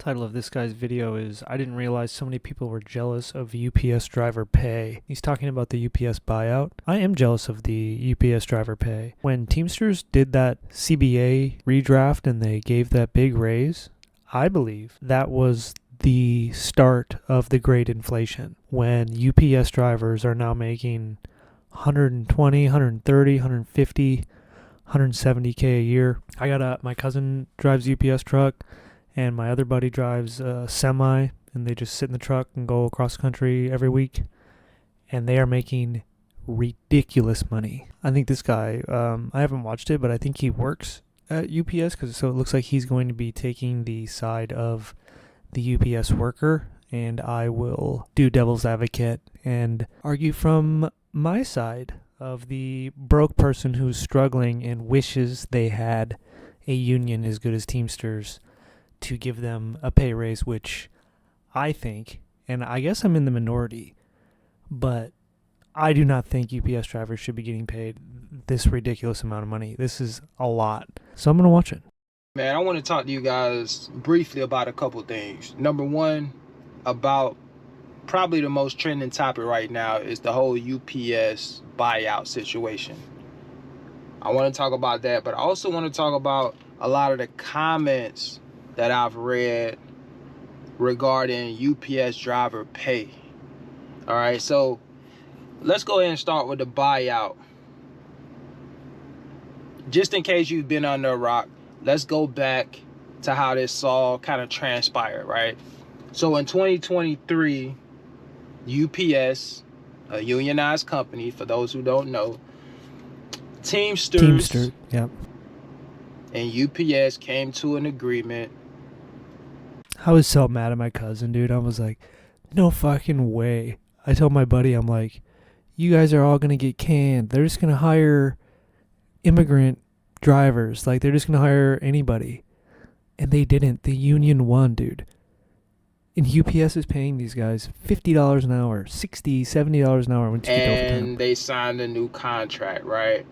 Title of this guy's video is I didn't realize so many people were jealous of UPS driver pay. He's talking about the UPS buyout. I am jealous of the UPS driver pay. When Teamsters did that CBA redraft and they gave that big raise, I believe that was the start of the great inflation when UPS drivers are now making 120, 130, 150, 170K a year. My cousin drives UPS truck, and my other buddy drives a semi, and they just sit in the truck and go across country every week, and they are making ridiculous money. I think this guy, I haven't watched it, but I think he works at UPS, so it looks like he's going to be taking the side of the UPS worker, and I will do devil's advocate and argue from my side of the broke person who's struggling and wishes they had a union as good as Teamsters to give them a pay raise, which I think, and I guess I'm in the minority, but I do not think UPS drivers should be getting paid this ridiculous amount of money. This is a lot. So I'm going to watch it. Man, I want to talk to you guys briefly about a couple things. Number one, about probably the most trending topic right now is the whole UPS buyout situation. I want to talk about that, but I also want to talk about a lot of the comments that I've read regarding UPS driver pay. All right, so let's go ahead and start with the buyout. Just in case you've been under a rock, let's go back to how this all kind of transpired, right? So in 2023, UPS, a unionized company, for those who don't know, Teamsters, yep, and UPS came to an agreement. I was so mad at my cousin, dude. I was like, no fucking way. I told my buddy, I'm like, you guys are all going to get canned. They're just going to hire immigrant drivers. Like, they're just going to hire anybody. And they didn't. The union won, dude. And UPS is paying these guys $50 an hour, $60, $70 an hour when you get overtime. And they signed a new contract, right?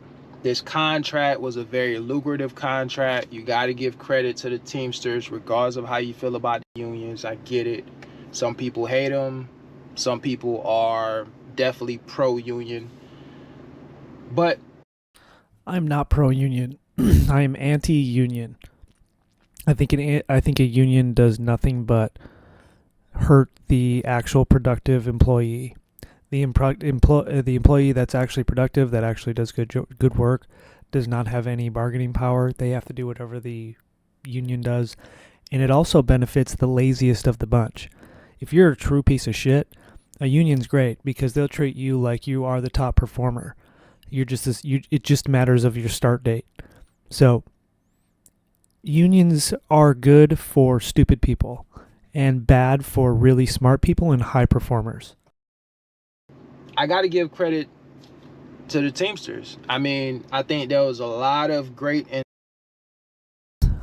This contract was a very lucrative contract. You got to give credit to the Teamsters, regardless of how you feel about the unions. I get it. Some people hate them. Some people are definitely pro-union. But I'm not pro-union. I am anti-union. I think a union does nothing but hurt the actual productive employee. The employee that's actually productive, that actually does good work, does not have any bargaining power. They have to do whatever the union does. And it also benefits the laziest of the bunch. If you're a true piece of shit, a union's great because they'll treat you like you are the top performer. It just matters of your start date. So unions are good for stupid people and bad for really smart people and high performers. I got to give credit to the Teamsters. I mean, I think there was a lot of great...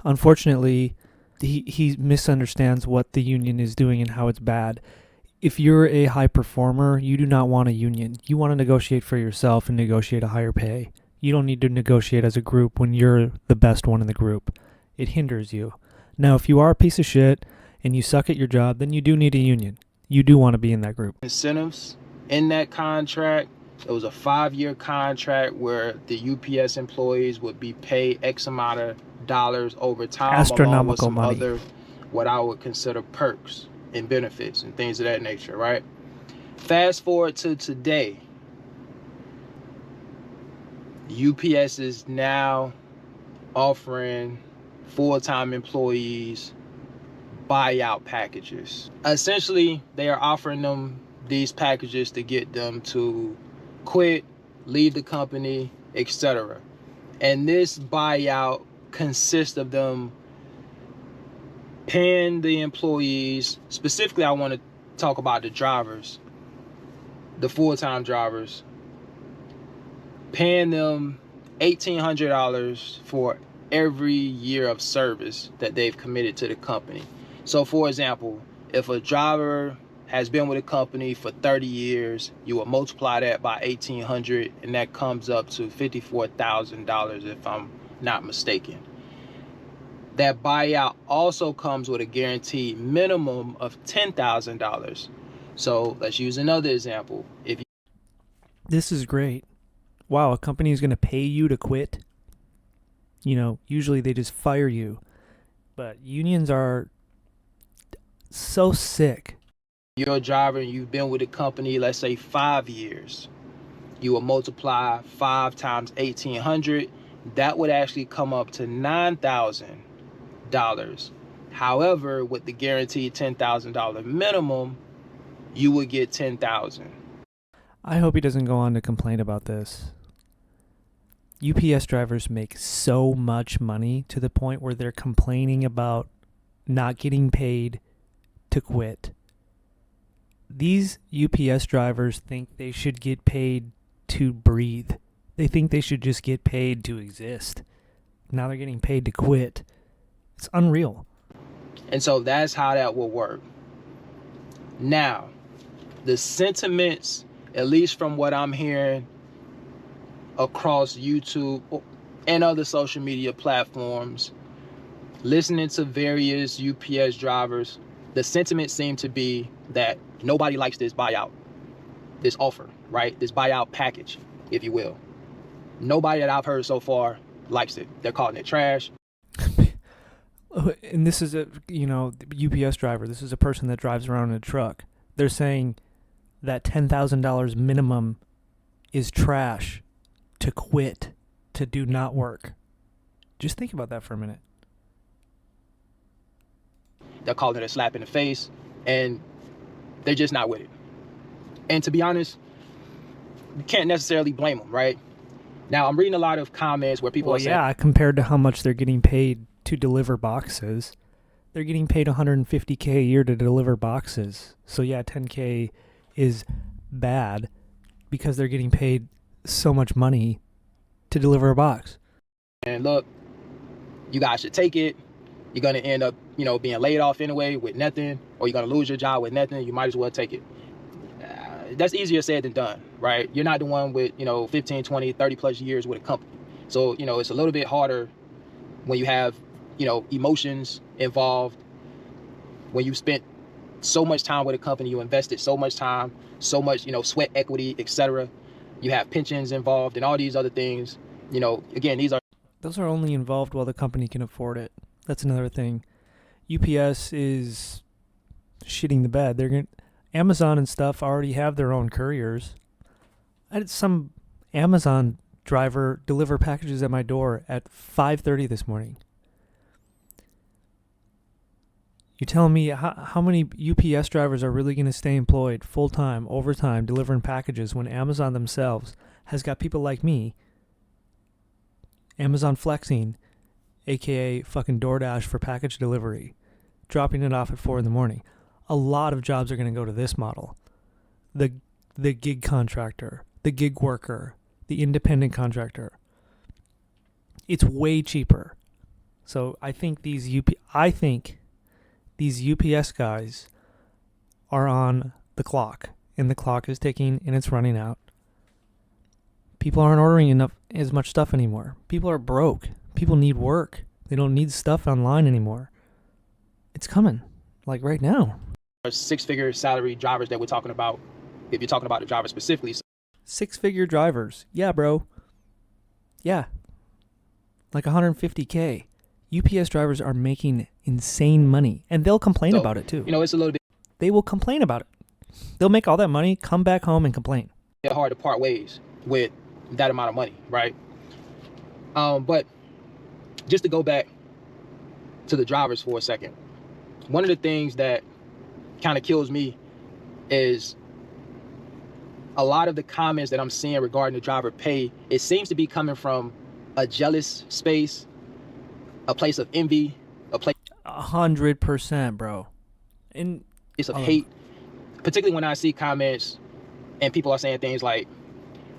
Unfortunately, he misunderstands what the union is doing and how it's bad. If you're a high performer, you do not want a union. You want to negotiate for yourself and negotiate a higher pay. You don't need to negotiate as a group when you're the best one in the group. It hinders you. Now, if you are a piece of shit and you suck at your job, then you do need a union. You do want to be in that group. Incentives in that contract. It was a 5-year contract where the UPS employees would be paid X amount of dollars over time, astronomical along with some money. other what I would consider perks and benefits and things of that nature, right? Fast forward to today, UPS is now offering full-time employees buyout packages. Essentially, they are offering them these packages to get them to quit, leave the company, etc. And this buyout consists of them paying the employees. Specifically, I want to talk about the drivers, the full-time drivers, paying them $1,800 for every year of service that they've committed to the company. So for example, if a driver has been with a company for 30 years, you will multiply that by 1,800, and that comes up to $54,000 if I'm not mistaken. That buyout also comes with a guaranteed minimum of $10,000. So let's use another example. This is great. Wow, a company is going to pay you to quit. Usually they just fire you. But unions are so sick. You're a driver and you've been with a company, let's say 5 years. You will multiply 5 times 1,800. That would actually come up to $9,000. However, with the guaranteed $10,000 minimum, you would get $10,000. I hope he doesn't go on to complain about this. UPS drivers make so much money to the point where they're complaining about not getting paid to quit. These UPS drivers think they should get paid to breathe. They think they should just get paid to exist. Now they're getting paid to quit. It's unreal. And so that's how that will work. Now, the sentiments, at least from what I'm hearing across YouTube and other social media platforms, listening to various UPS drivers, the sentiment seemed to be that nobody likes this buyout, this offer, right? This buyout package, if you will. Nobody that I've heard so far likes it. They're calling it trash. And this is a UPS driver. This is a person that drives around in a truck. They're saying that $10,000 minimum is trash to quit, to do not work. Just think about that for a minute. They're calling it a slap in the face, and they're just not with it. And to be honest, you can't necessarily blame them, right? Now, I'm reading a lot of comments where people are saying... yeah, compared to how much they're getting paid to deliver boxes. They're getting paid $150K a year to deliver boxes. So yeah, $10K is bad because they're getting paid so much money to deliver a box. And look, you guys should take it. You're going to end up, being laid off anyway with nothing, or you're going to lose your job with nothing. You might as well take it. That's easier said than done, right? You're not the one with, 15, 20, 30 plus years with a company. So, it's a little bit harder when you have, emotions involved, when you spent so much time with a company, you invested so much time, so much, sweat equity, etc. You have pensions involved and all these other things. Again, those are only involved while the company can afford it. That's another thing. UPS is shitting the bed. Amazon and stuff already have their own couriers. I had some Amazon driver deliver packages at my door at 5:30 this morning. You're telling me how many UPS drivers are really going to stay employed full-time, overtime, delivering packages when Amazon themselves has got people like me, Amazon flexing, aka fucking DoorDash for package delivery, dropping it off at 4 in the morning. A lot of jobs are going to go to this model. The gig contractor, the gig worker, the independent contractor. It's way cheaper. So I think these UPS guys are on the clock, and the clock is ticking and it's running out. People aren't ordering as much stuff anymore. People are broke. People need work. They don't need stuff online anymore. It's coming, like right now. 6-figure salary drivers that we're talking about, if you're talking about the driver specifically. 6-figure drivers. Yeah, bro. Yeah. Like $150K. UPS drivers are making insane money, and they'll complain about it too. It's a little bit... They will complain about it. They'll make all that money, come back home and complain. It's hard to part ways with that amount of money, right? But just to go back to the drivers for a second, one of the things that kind of kills me is a lot of the comments that I'm seeing regarding the driver pay. It seems to be coming from a jealous space, a place of envy, a place 100%, bro. And it's of hate, particularly when I see comments and people are saying things like,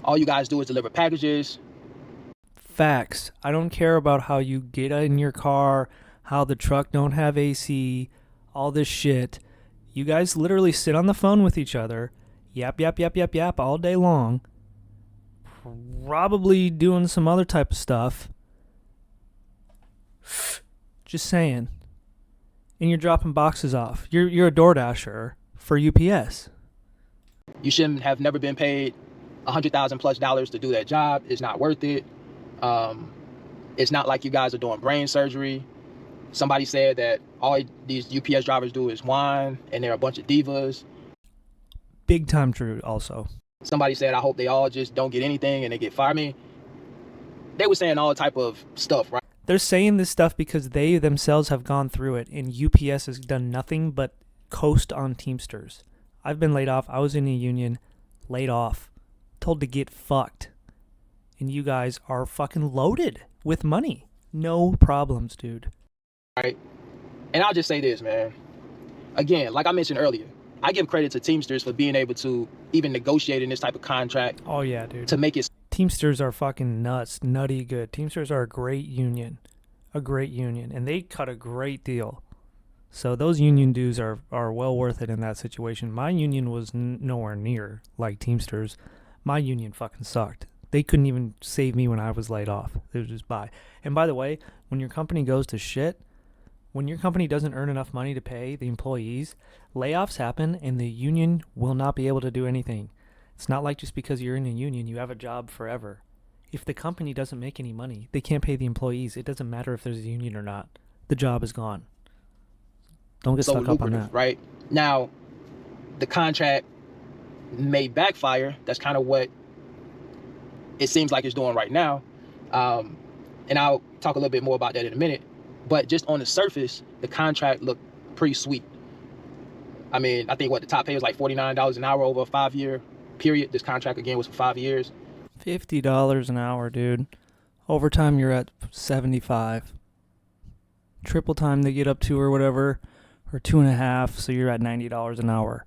all you guys do is deliver packages. Facts. I don't care about how you get in your car, how the truck don't have AC, all this shit. You guys literally sit on the phone with each other, yap all day long, probably doing some other type of stuff. Just saying. And you're dropping boxes off. You're a DoorDasher for UPS. You shouldn't have never been paid $100,000+ to do that job. It's not worth it. It's not like you guys are doing brain surgery. Somebody said that all these UPS drivers do is whine and they're a bunch of divas. Big time true also. Somebody said, I hope they all just don't get anything and they get fired. I mean, they were saying all type of stuff, right? They're saying this stuff because they themselves have gone through it, and UPS has done nothing but coast on Teamsters. I've been laid off. I was in a union, laid off, told to get fucked. And you guys are fucking loaded with money. No problems, dude. Right. And I'll just say this, man. Again, like I mentioned earlier, I give credit to Teamsters for being able to even negotiate in this type of contract. Oh, yeah, dude. To make it. Teamsters are fucking nutty good. Teamsters are a great union. And they cut a great deal. So those union dues are well worth it in that situation. My union was nowhere near like Teamsters. My union fucking sucked. They couldn't even save me when I was laid off. It was just bye. And by the way, when your company goes to shit, when your company doesn't earn enough money to pay the employees, layoffs happen and the union will not be able to do anything. It's not like just because you're in a union, you have a job forever. If the company doesn't make any money, they can't pay the employees. It doesn't matter if there's a union or not. The job is gone. Don't get stuck up on that. Right? Now, the contract may backfire. That's kind of what it seems like it's doing right now. And I'll talk a little bit more about that in a minute. But just on the surface, the contract looked pretty sweet. I mean, I think the top pay was like $49 an hour over a 5-year period. This contract, again, was for 5 years. $50 an hour, dude. Overtime, you're at 75. Triple time they get up to or whatever, or 2.5, so you're at $90 an hour.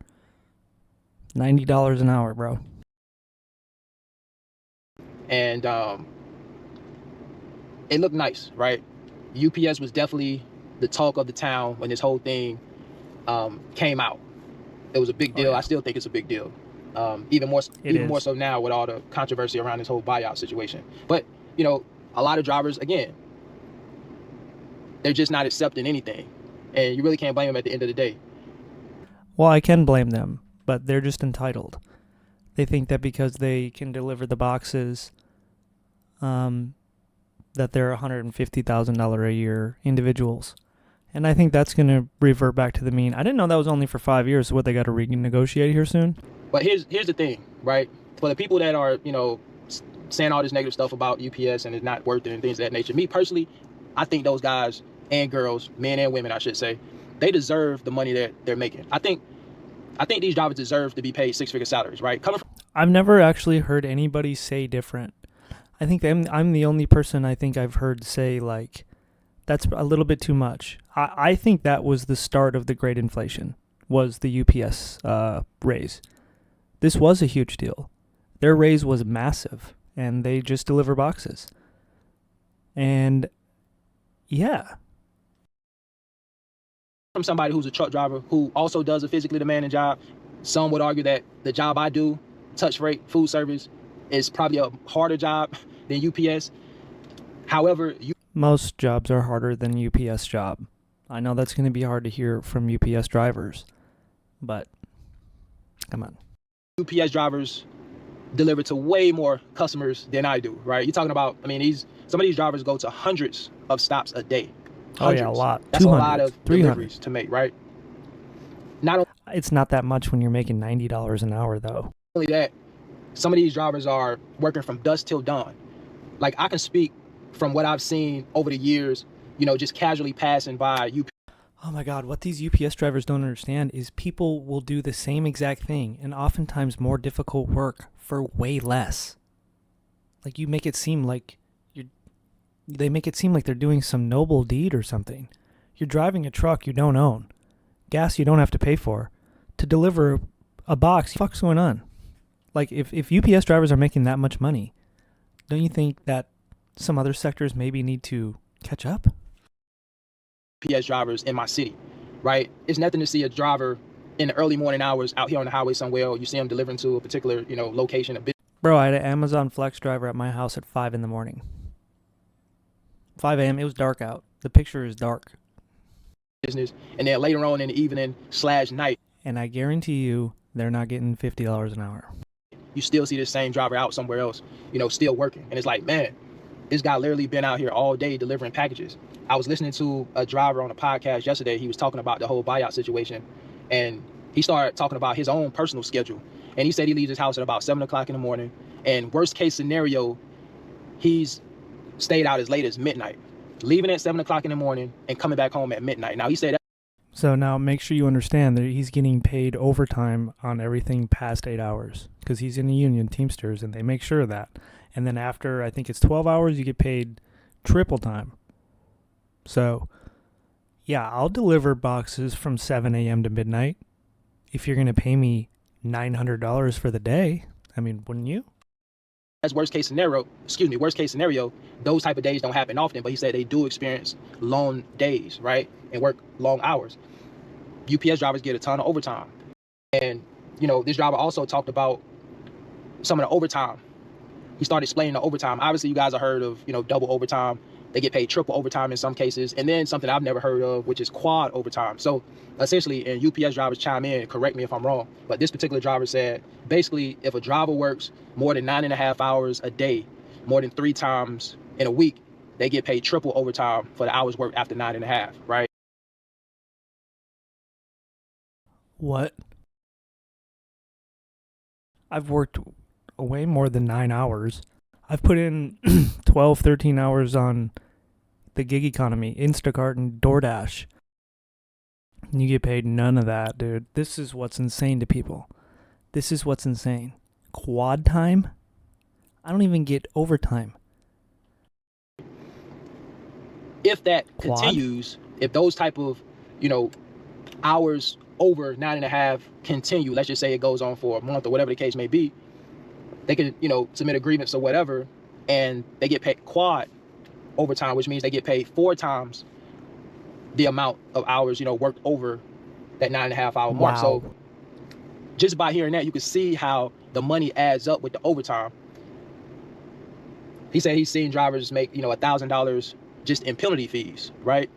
$90 an hour, bro. And it looked nice, right? UPS was definitely the talk of the town when this whole thing came out. It was a big deal. Oh, yeah. I still think it's a big deal. Even more so now with all the controversy around this whole buyout situation. But, you know, a lot of drivers, again, they're just not accepting anything. And you really can't blame them at the end of the day. Well, I can blame them, but they're just entitled. They think that because they can deliver the boxes, that they're $150,000 a year individuals. And I think that's going to revert back to the mean. I didn't know that was only for 5 years. So what, they got to renegotiate here soon? But here's the thing, right? For the people that are, you know, saying all this negative stuff about UPS and it's not worth it and things of that nature, me personally, I think those guys and girls, men and women, I should say, they deserve the money that they're making. I think these drivers deserve to be paid 6-figure salaries, right? I've never actually heard anybody say different. I think I'm the only person I think I've heard say, like, that's a little bit too much. I think that was the start of the great inflation, was the UPS raise. This was a huge deal. Their raise was massive, and they just deliver boxes. And, yeah. From somebody who's a truck driver who also does a physically demanding job, some would argue that the job I do, touch freight, food service, is probably a harder job than UPS. However, most jobs are harder than UPS job. I know that's going to be hard to hear from UPS drivers, but come on. UPS drivers deliver to way more customers than I do, right? You're talking about, I mean, some of these drivers go to hundreds of stops a day. Hundreds. Oh yeah, a lot. That's a lot of deliveries to make, right? It's not that much when you're making $90 an hour, though. Only that, some of these drivers are working from dusk till dawn. Like, I can speak from what I've seen over the years, you know, just casually passing by UPS. Oh my God, what these UPS drivers don't understand is people will do the same exact thing and oftentimes more difficult work for way less. Like, you make it seem like they make it seem like they're doing some noble deed or something. You're driving a truck you don't own, gas you don't have to pay for, to deliver a box. What the fuck's going on? Like, if UPS drivers are making that much money, don't you think that some other sectors maybe need to catch up? UPS drivers in my city, right? It's nothing to see a driver in the early morning hours out here on the highway somewhere, or you see them delivering to a particular, you know, location. Bro, I had an Amazon Flex driver at my house at 5 in the morning. 5 a.m. It was dark out. The picture is dark. business, and then later on in the evening / night, And I guarantee you, they're not getting $50 an hour. you still see this same driver out somewhere else, still working. And it's like, man, this guy literally been out here all day delivering packages. I was listening to a driver on a podcast yesterday. He was talking about the whole buyout situation, and he started talking about his own personal schedule. And he said he leaves his house at about 7 o'clock in the morning. And worst case scenario, he's stayed out as late as midnight, leaving at 7 o'clock in the morning and coming back home at midnight. Now, he said that. So now make sure you understand that he's getting paid overtime on everything past 8 hours because he's in a union, Teamsters, and they make sure of that. And then after, I think it's 12 hours, you get paid triple time. So, yeah, I'll deliver boxes from 7 a.m. to midnight if you're going to pay me $900 for the day. I mean, wouldn't you? That's worst case scenario, those type of days don't happen often, but he said they do experience long days, right? And work long hours. UPS drivers get a ton of overtime. And, this driver also talked about some of the overtime. He started explaining the overtime. Obviously, you guys have heard of, double overtime. They get paid triple overtime in some cases. And then something I've never heard of, which is quad overtime. So essentially, and UPS drivers chime in, correct me if I'm wrong, but this particular driver said, basically, if a driver works more than 9.5 hours a day, more than 3 times in a week, they get paid triple overtime for the hours worked after 9.5, right? What? I've worked way more than 9 hours. I've put in 12, 13 hours on the gig economy, Instacart and DoorDash. You get paid none of that, dude. This is what's insane to people. This is what's insane. Quad time? I don't even get overtime. If that Quad? continues, if those type of, hours over 9.5 continue, let's just say it goes on for a month or whatever the case may be, they can, submit a grievance or whatever, and they get paid quad overtime, which means they get paid 4 times the amount of hours, worked over that 9.5 hour mark. Wow. So just by hearing that, you can see how the money adds up with the overtime. He said he's seen drivers make, $1,000 just in penalty fees, right?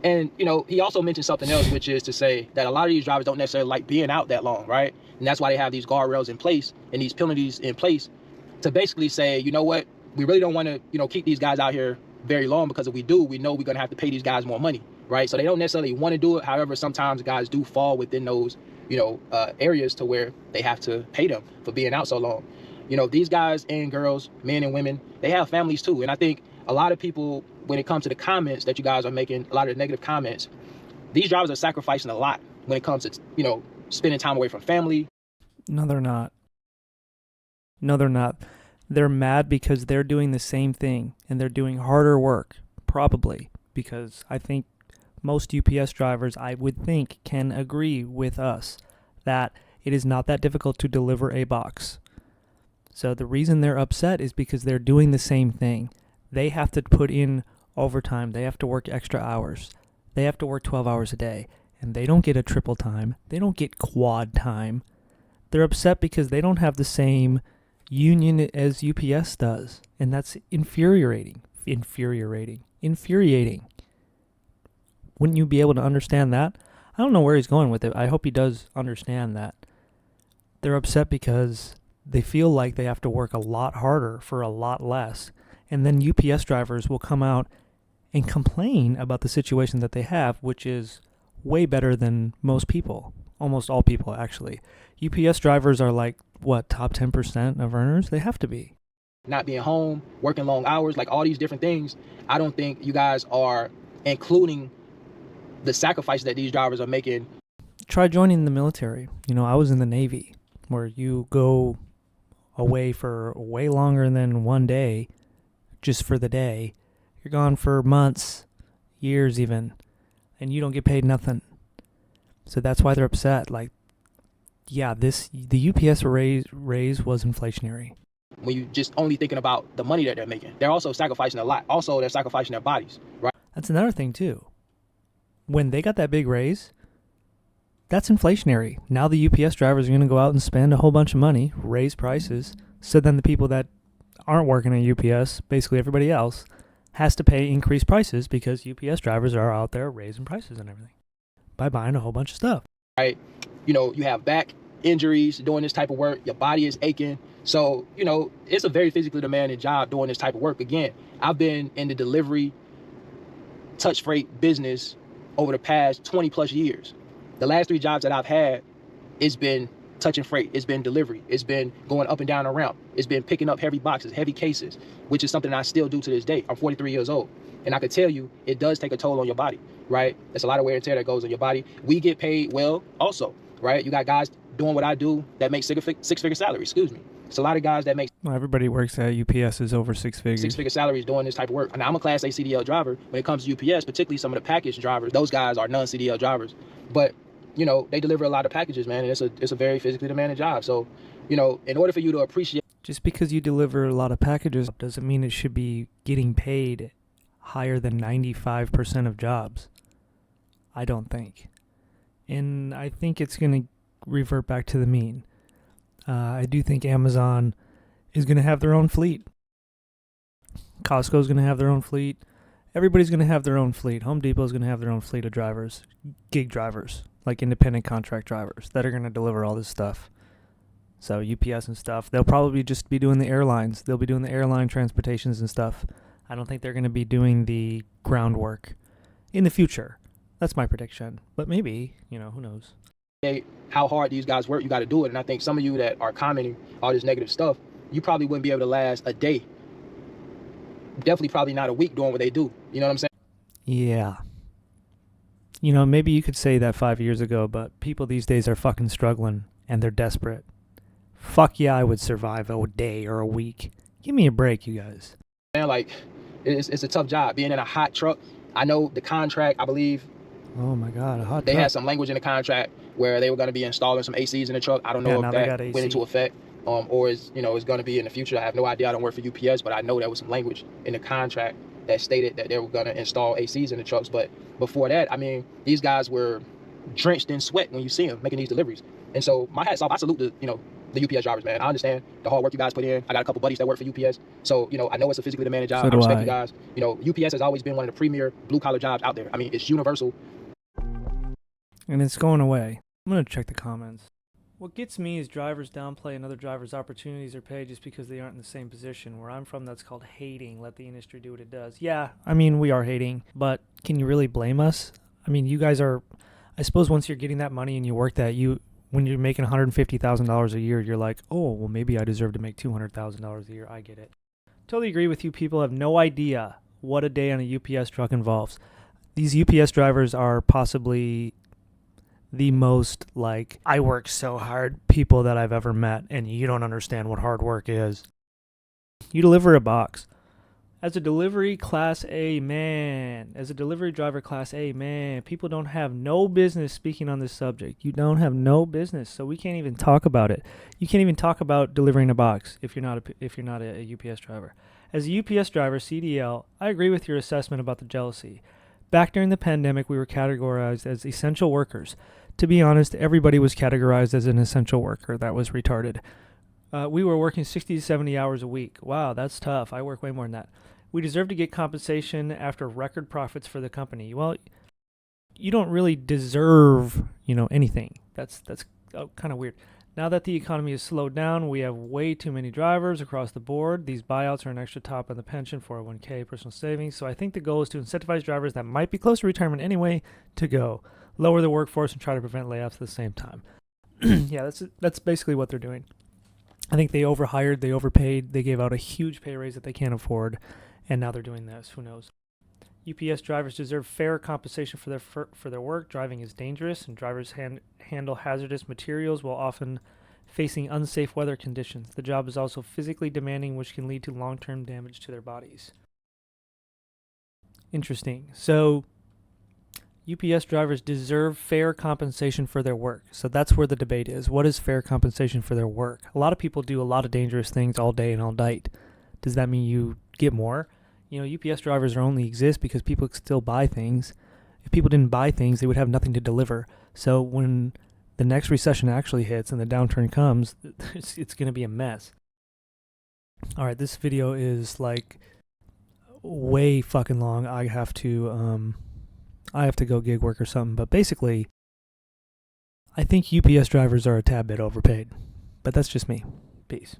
And, he also mentioned something else, which is to say that a lot of these drivers don't necessarily like being out that long, right? And that's why they have these guardrails in place and these penalties in place to basically say, you know what, we really don't want to, keep these guys out here very long, because if we do, we know we're going to have to pay these guys more money, right? So they don't necessarily want to do it. However, sometimes guys do fall within those, areas to where they have to pay them for being out so long. These guys and girls, men and women, they have families too. And I think a lot of people, when it comes to the comments that you guys are making, a lot of the negative comments, these drivers are sacrificing a lot when it comes to, spending time away from family. No, they're not. No, they're not. They're mad because they're doing the same thing and they're doing harder work, probably, because I think most UPS drivers, I would think, can agree with us that it is not that difficult to deliver a box. So the reason they're upset is because they're doing the same thing. They have to put in overtime. They have to work extra hours. They have to work 12 hours a day. And they don't get a triple time. They don't get quad time. They're upset because they don't have the same union as UPS does. And that's infuriating. Wouldn't you be able to understand that? I don't know where he's going with it. I hope he does understand that. They're upset because they feel like they have to work a lot harder for a lot less. And then UPS drivers will come out and complain about the situation that they have, which is way better than most people. Almost all people, actually. UPS drivers are like, top 10% of earners? They have to be. Not being home, working long hours, like all these different things. I don't think you guys are including the sacrifice that these drivers are making. Try joining the military. I was in the Navy, where you go away for way longer than one day, just for the day. You're gone for months, years even, and you don't get paid nothing. So that's why they're upset. Like, yeah, the UPS raise was inflationary. When you just only thinking about the money that they're making, they're also sacrificing a lot. Also, they're sacrificing their bodies, right? That's another thing too. When they got that big raise, that's inflationary. Now the UPS drivers are going to go out and spend a whole bunch of money, raise prices. So then the people that aren't working at UPS, basically everybody else, has to pay increased prices because UPS drivers are out there raising prices and everything by buying a whole bunch of stuff. Right? You know, you have back injuries doing this type of work. Your body is aching. So, you know, it's a very physically demanding job doing this type of work. Again, I've been in the delivery touch freight business over the past 20 plus years. The last 3 jobs that I've had, it's been touching freight, it's been delivery, it's been going up and down a ramp, it's been picking up heavy boxes, heavy cases, which is something I still do to this day. I'm 43 years old, and I can tell you it does take a toll on your body, right? There's a lot of wear and tear that goes on your body. We get paid well also, right? You got guys doing what I do that make six-figure salaries, excuse me. It's a lot of guys that make Well, everybody works at UPS is over 6 figures. six-figure salaries doing this type of work. Now, I'm a Class A CDL driver. When it comes to UPS, particularly some of the package drivers, those guys are non-CDL drivers. But, you know, they deliver a lot of packages, man, and it's a very physically demanding job. So, you know, in order for you to appreciate... Just because you deliver a lot of packages doesn't mean it should be getting paid higher than 95% of jobs. I don't think. And I think it's going to revert back to the mean. I do think Amazon is going to have their own fleet. Costco's going to have their own fleet. Everybody's going to have their own fleet. Home Depot's going to have their own fleet of drivers, gig drivers, like independent contract drivers that are going to deliver all this stuff. So UPS and stuff, they'll probably just be doing the airlines. They'll be doing the airline transportations and stuff. I don't think they're going to be doing the groundwork in the future. That's my prediction. But maybe, you know, who knows? How hard these guys work, you got to do it. And I think some of you that are commenting all this negative stuff, you probably wouldn't be able to last a day. Definitely probably not a week doing what they do. You know what I'm saying? Yeah. You know, maybe you could say that 5 years ago, but people these days are fucking struggling and they're desperate. Fuck yeah, I would survive a day or a week. Give me a break, you guys. Man, like, it's a tough job being in a hot truck. I know the contract, I believe. Oh my God, a hot They truck. had some language in the contract where they were going to be installing some ACs in the truck. I don't know if that went into effect or is going to be in the future. I have no idea. I don't work for UPS, but I know there was some language in the contract that stated that they were going to install ACs in the trucks. But before that, I mean, these guys were drenched in sweat when you see them making these deliveries. And so my hat's off. I salute the UPS drivers, man. I understand the hard work you guys put in. I got a couple buddies that work for UPS. So, I know it's a physically demanding job. So I respect I. you guys. UPS has always been one of the premier blue collar jobs out there. I mean, it's universal. And it's going away. I'm going to check the comments. What gets me is drivers downplay another driver's opportunities or pay just because they aren't in the same position. Where I'm from, that's called hating. Let the industry do what it does. Yeah, I mean, we are hating, but can you really blame us? I mean, you guys are, I suppose once you're getting that money and you work that, when you're making $150,000 a year, you're like, oh, well, maybe I deserve to make $200,000 a year. I get it. Totally agree with you. People have no idea what a day on a UPS truck involves. These UPS drivers are possibly the most, like, I work so hard people that I've ever met, and you don't understand what hard work is. You deliver a box. As a delivery class A man, as a delivery driver class A man, people don't have no business speaking on this subject. You don't have no business, so we can't even talk about it. You can't even talk about delivering a box if you're not a UPS driver. As a UPS driver, CDL, I agree with your assessment about the jealousy. Back during the pandemic, we were categorized as essential workers. To be honest, everybody was categorized as an essential worker. That was retarded. We were working 60 to 70 hours a week. Wow, that's tough. I work way more than that. We deserve to get compensation after record profits for the company. Well, you don't really deserve, anything. That's kind of weird. Now that the economy has slowed down, we have way too many drivers across the board. These buyouts are an extra top on the pension, 401k, personal savings. So I think the goal is to incentivize drivers that might be close to retirement anyway to go. Lower the workforce and try to prevent layoffs at the same time. Yeah, that's basically what they're doing. I think they overhired, they overpaid, they gave out a huge pay raise that they can't afford, and now they're doing this. Who knows? UPS drivers deserve fair compensation for their work. Driving is dangerous, and drivers handle hazardous materials while often facing unsafe weather conditions. The job is also physically demanding, which can lead to long-term damage to their bodies. Interesting. So UPS drivers deserve fair compensation for their work. So that's where the debate is. What is fair compensation for their work? A lot of people do a lot of dangerous things all day and all night. Does that mean you get more? UPS drivers only exist because people still buy things. If people didn't buy things, they would have nothing to deliver. So when the next recession actually hits and the downturn comes, it's going to be a mess. All right, this video is like way fucking long. I have to go gig work or something. But basically, I think UPS drivers are a tad bit overpaid. But that's just me. Peace.